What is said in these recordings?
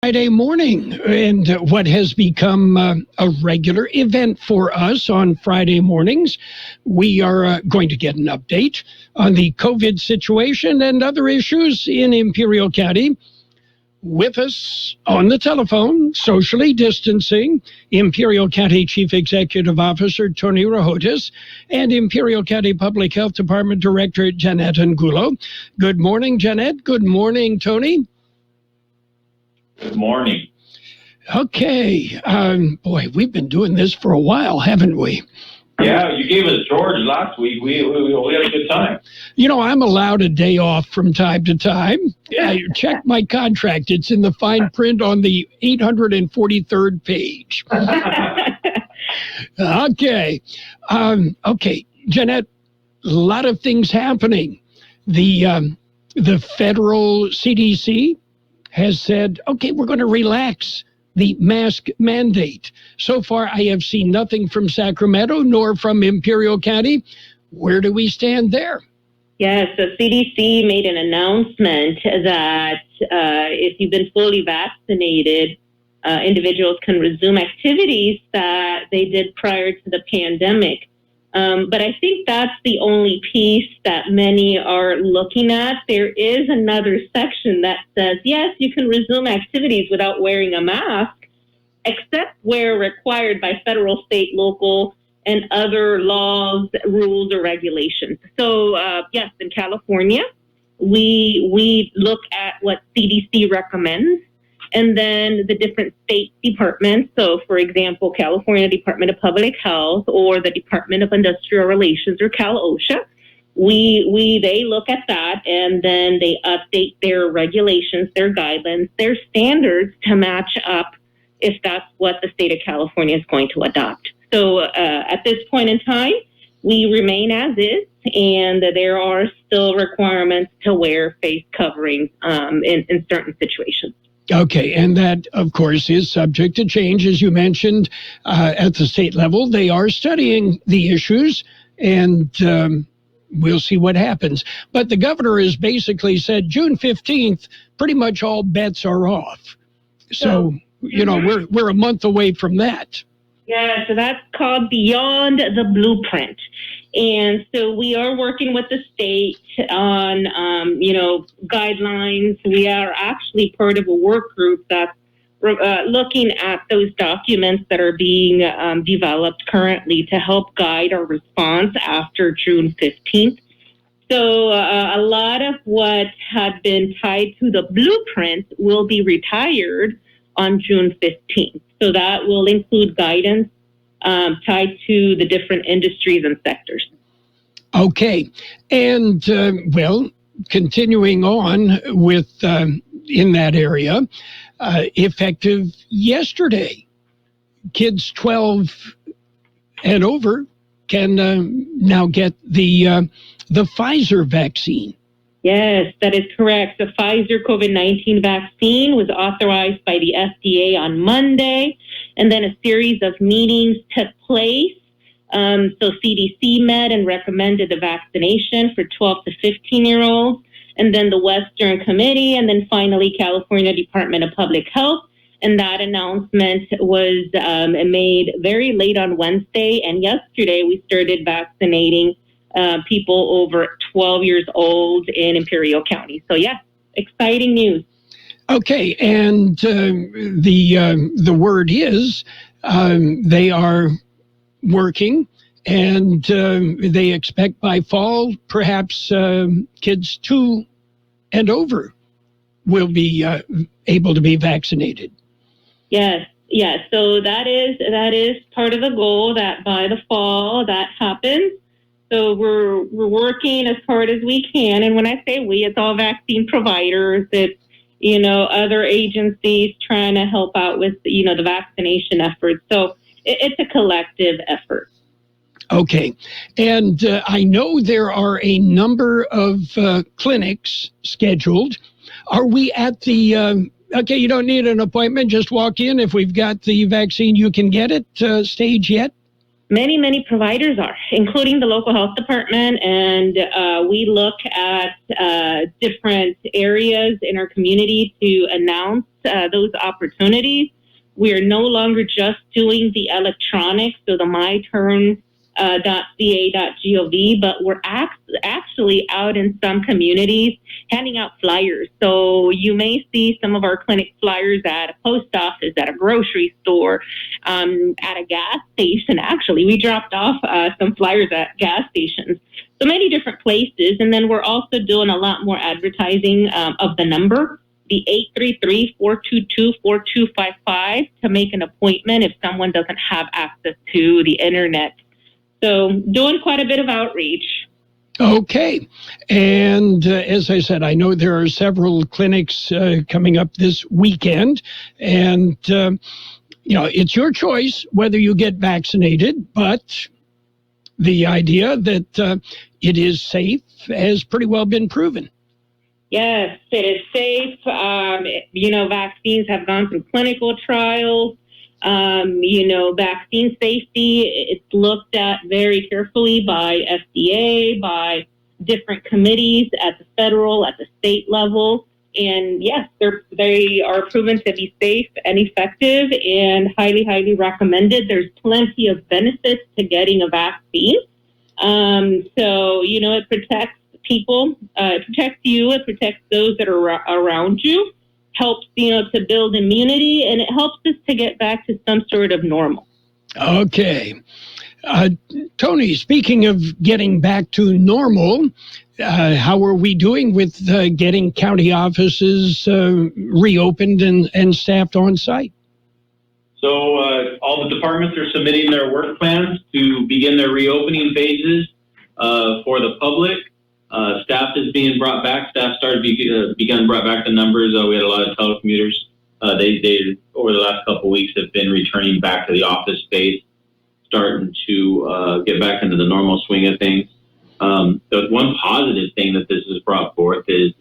Friday morning, and what has become a regular event for us on Friday mornings, we are going to get an update on the COVID situation and other issues in Imperial County. With us on the telephone, socially distancing, Imperial County Chief Executive Officer Tony Rouhotas and Imperial County Public Health Department Director Janette Angulo. Good morning, Janette. Good morning, Tony. Good morning. Okay. Boy, we've been doing this for a while, haven't we? Yeah, you gave us George last week. We had a good time. You know, I'm allowed a day off from time to time. I checked my contract. It's in the fine print on the 843rd page. Okay. Okay, Janette, a lot of things happening. The federal CDC has said, okay, we're going to relax the mask mandate. So far, I have seen nothing from Sacramento nor from Imperial County. Where do we stand there? Yes, the CDC made an announcement that if you've been fully vaccinated, individuals can resume activities that they did prior to the pandemic. But I think that's the only piece that many are looking at. There is another section that says, yes, you can resume activities without wearing a mask, except where required by federal, state, local, and other laws, rules, or regulations. So, yes, in California, we look at what CDC recommends. And then the different state departments, so for example, California Department of Public Health or the Department of Industrial Relations or Cal-OSHA, they look at that and then they update their regulations, their guidelines, their standards to match up if that's what the state of California is going to adopt. So at this point in time, we remain as is, and there are still requirements to wear face coverings in certain situations. Okay, and that, of course, is subject to change, as you mentioned, at the state level. They are studying the issues, and we'll see what happens. But the governor has basically said June 15th, pretty much all bets are off. So, you know, we're a month away from that. Yeah, so that's called Beyond the Blueprint. And so we are working with the state on, guidelines. We are actually part of a work group that's looking at those documents that are being developed currently to help guide our response after June 15th. So a lot of what had been tied to the blueprint will be retired on June 15th. So that will include guidance tied to the different industries and sectors. Okay. And, continuing on with in that area, effective yesterday, kids 12 and over can now get the Pfizer vaccine. Yes, that is correct. The Pfizer COVID-19 vaccine was authorized by the FDA on Monday, and then a series of meetings took place. So CDC met and recommended the vaccination for 12 to 15-year-olds, and then the Western Committee, and then finally California Department of Public Health. And that announcement was made very late on Wednesday, and yesterday we started vaccinating people over 12 years old in Imperial County. So, yeah, exciting news. Okay, and the word is they are working, and they expect by fall perhaps kids 2 and over will be able to be vaccinated. Yes. So that is part of the goal, that by the fall that happens. So we're working as hard as we can. And when I say we, it's all vaccine providers, it's, other agencies trying to help out with, the vaccination efforts. So it's a collective effort. Okay. And I know there are a number of clinics scheduled. Are we at the, okay, you don't need an appointment, just walk in. If we've got the vaccine, you can get it stage yet? Many providers are, including the local health department, and we look at different areas in our community to announce those opportunities. We are no longer just doing the electronics, so the myturn.ca.gov, but we're actually out in some communities handing out flyers. So you may see some of our clinic flyers at a post office, at a grocery store, at a gas station. Actually, we dropped off some flyers at gas stations. So many different places. And then we're also doing a lot more advertising of the number, the 833-422-4255, to make an appointment if someone doesn't have access to the internet. So doing quite a bit of outreach. Okay. And as I said, I know there are several clinics coming up this weekend. And, it's your choice whether you get vaccinated, but the idea that it is safe has pretty well been proven. Yes, it is safe. Vaccines have gone through clinical trials. Vaccine safety, it's looked at very carefully by FDA, by different committees at the federal, at the state level. And yes, they are proven to be safe and effective and highly, highly recommended. There's plenty of benefits to getting a vaccine. It protects people, it protects you, it protects those that are around you, helps, to build immunity, and it helps us to get back to some sort of normal. Okay. Tony, speaking of getting back to normal, how are we doing with getting county offices reopened and staffed on site? So all the departments are submitting their work plans to begin their reopening phases for the public. Staff is being brought back. Staff begun brought back the numbers. We had a lot of telecommuters. They over the last couple of weeks have been returning back to the office space, starting to get back into the normal swing of things. The one positive thing that this has brought forth is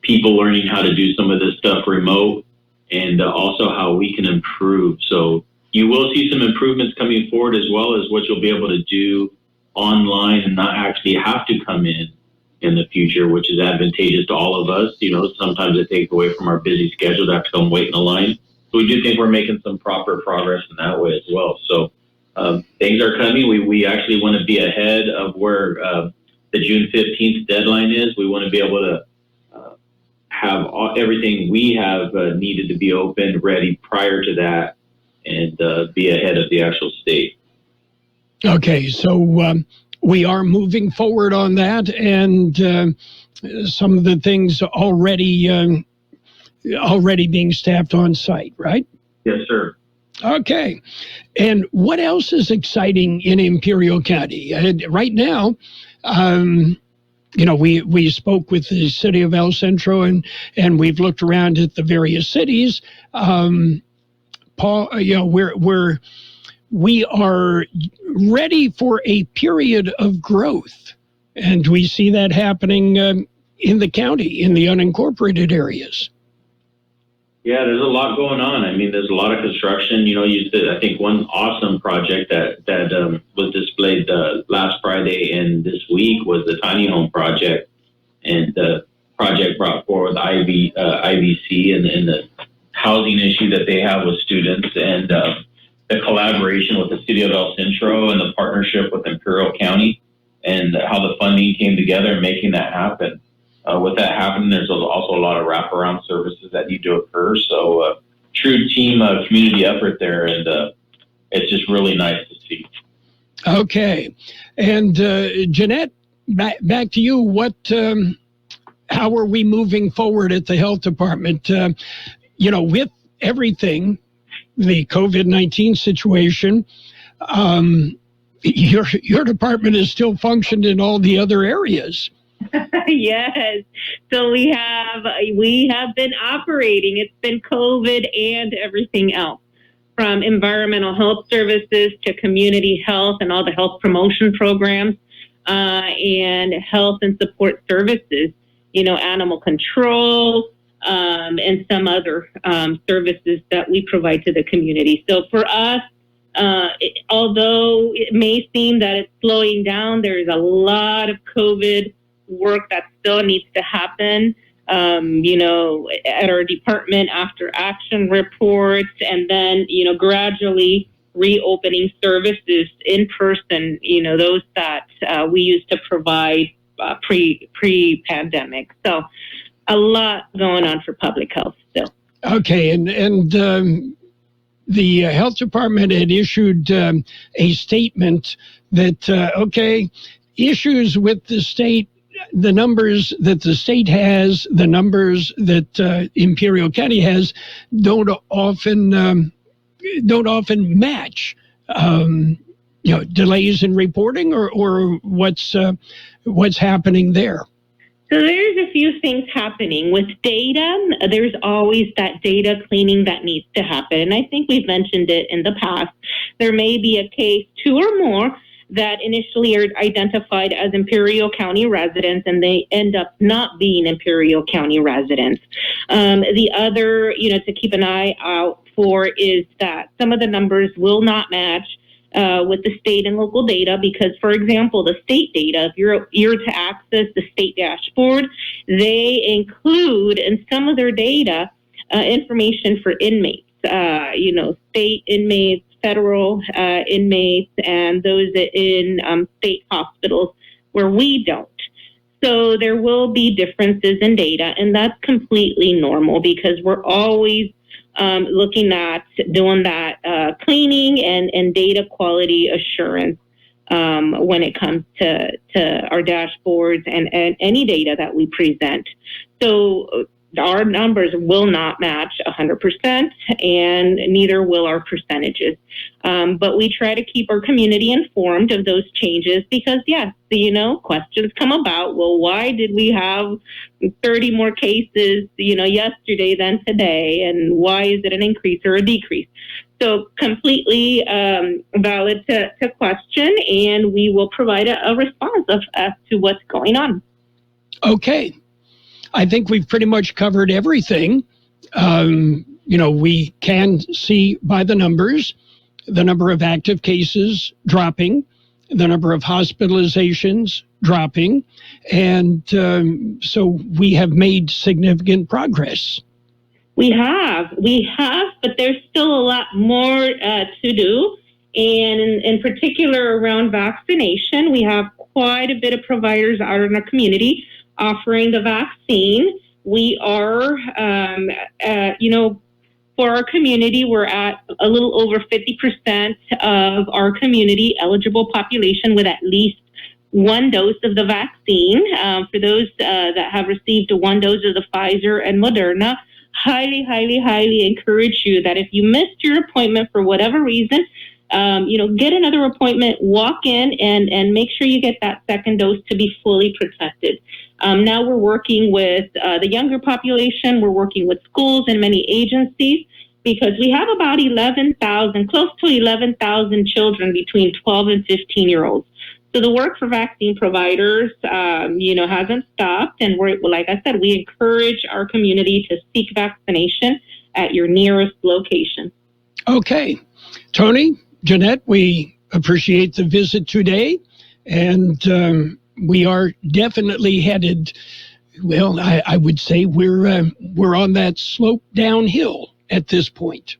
people learning how to do some of this stuff remote, and also how we can improve. So you will see some improvements coming forward, as well as what you'll be able to do online and not actually have to come in the future, which is advantageous to all of us. Sometimes it takes away from our busy schedule to have to come wait in a line. So we do think we're making some proper progress in that way as well. So things are coming. We actually want to be ahead of where the June 15th deadline is. We want to be able to have everything we have needed to be open, ready prior to that, and be ahead of the actual state. Okay, so we are moving forward on that, and some of the things already being staffed on site, right? Yes, sir. Okay. And what else is exciting in Imperial County? Right now, we spoke with the city of El Centro, and we've looked around at the various cities. Paul, we are ready for a period of growth, and we see that happening in the county, in the unincorporated areas. Yeah, there's a lot going on. I mean, there's a lot of construction. I think one awesome project that was displayed last Friday and this week was the tiny home project, and the project brought forward IVC and the housing issue that they have with students, and the collaboration with the city of El Centro and the partnership with Imperial County, and how the funding came together in making that happen. With that happening, there's also a lot of wraparound services that need to occur. So true team community effort there, and it's just really nice to see. Okay. And Janette, back to you. How are we moving forward at the health department? With everything, the COVID-19 situation, your department is still functioned in all the other areas. Yes. So we have been operating. It's been COVID and everything else, from environmental health services to community health and all the health promotion programs, and health and support services, animal control, and some other services that we provide to the community. So for us, although it may seem that it's slowing down, there's a lot of COVID work that still needs to happen. at our department after action reports, and then, gradually reopening services in person, those that we used to provide pre-pandemic. So a lot going on for public health still. Okay, and the health department had issued a statement that, issues with the state, the numbers that the state has, the numbers that Imperial County has, don't often match. Delays in reporting, or what's happening there. So there's a few things happening with data. There's always that data cleaning that needs to happen. And I think we've mentioned it in the past. There may be a case, 2 or more, that initially are identified as Imperial County residents, and they end up not being Imperial County residents. The other, to keep an eye out for is that some of the numbers will not match with the state and local data, because, for example, the state data, if you're to access the state dashboard, they include in some of their data information for inmates, state inmates, federal inmates, and those in state hospitals where we don't. So there will be differences in data, and that's completely normal because we're always looking at doing that cleaning and data quality assurance when it comes to our dashboards and any data that we present. So our numbers will not match 100%, and neither will our percentages. But we try to keep our community informed of those changes because, yes, questions come about. Well, why did we have 30 more cases, yesterday than today? And why is it an increase or a decrease? So completely valid to question, and we will provide a response as to what's going on. Okay. I think we've pretty much covered everything. We can see by the numbers, the number of active cases dropping, the number of hospitalizations dropping, and so we have made significant progress. We have, but there's still a lot more to do. And in particular around vaccination, we have quite a bit of providers out in our community offering the vaccine. We are, for our community, we're at a little over 50% of our community eligible population with at least 1 dose of the vaccine. For those that have received 1 dose of the Pfizer and Moderna, highly, highly, highly encourage you that if you missed your appointment for whatever reason, get another appointment, walk in, and make sure you get that 2nd dose to be fully protected. Now we're working with the younger population. We're working with schools and many agencies because we have about 11,000, close to 11,000 children between 12 and 15-year-olds. So the work for vaccine providers, hasn't stopped. And like I said, we encourage our community to seek vaccination at your nearest location. Okay. Tony, Janette, we appreciate the visit today. And we are definitely headed, well, I would say we're on that slope downhill at this point.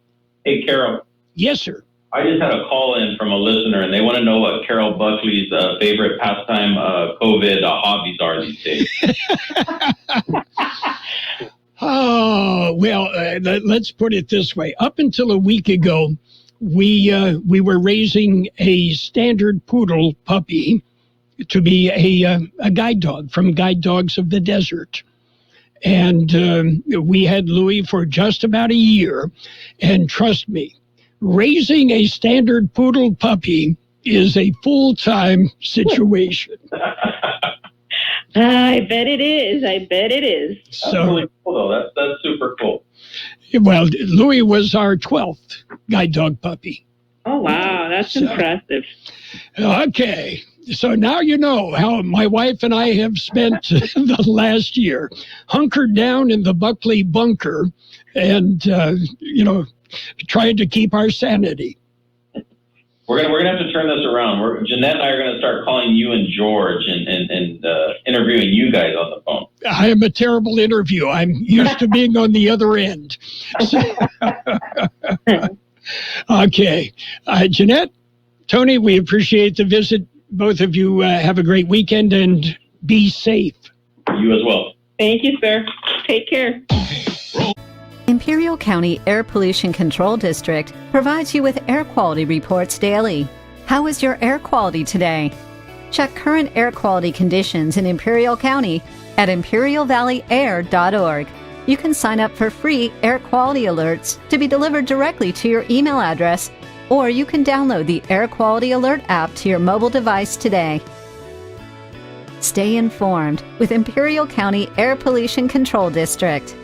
Hey, Carroll. Yes, sir. I just had a call in from a listener, and they want to know what Carroll Buckley's favorite pastime COVID hobbies are these days. Oh, well, let's put it this way. Up until a week ago, we were raising a standard poodle puppy to be a guide dog from Guide Dogs of the Desert. And we had Louis for just about a year. And trust me, raising a standard poodle puppy is a full-time situation. I bet it is. So, that's really cool, though. That's super cool. Well, Louis was our 12th guide dog puppy. Oh, wow. That's impressive. Okay. So now you know how my wife and I have spent the last year, hunkered down in the Buckley bunker and, trying to keep our sanity. We're gonna have to turn this around. Janette and I are gonna start calling you and George and interviewing you guys on the phone. I am a terrible interview. I'm used to being on the other end. Okay. Janette, Tony, we appreciate the visit. Both of you have a great weekend and be safe. You as well. Thank you, sir. Take care. Imperial County Air Pollution Control District provides you with air quality reports daily. How is your air quality today? Check current air quality conditions in Imperial County at imperialvalleyair.org. You can sign up for free air quality alerts to be delivered directly to your email address, or you can download the Air Quality Alert app to your mobile device today. Stay informed with Imperial County Air Pollution Control District.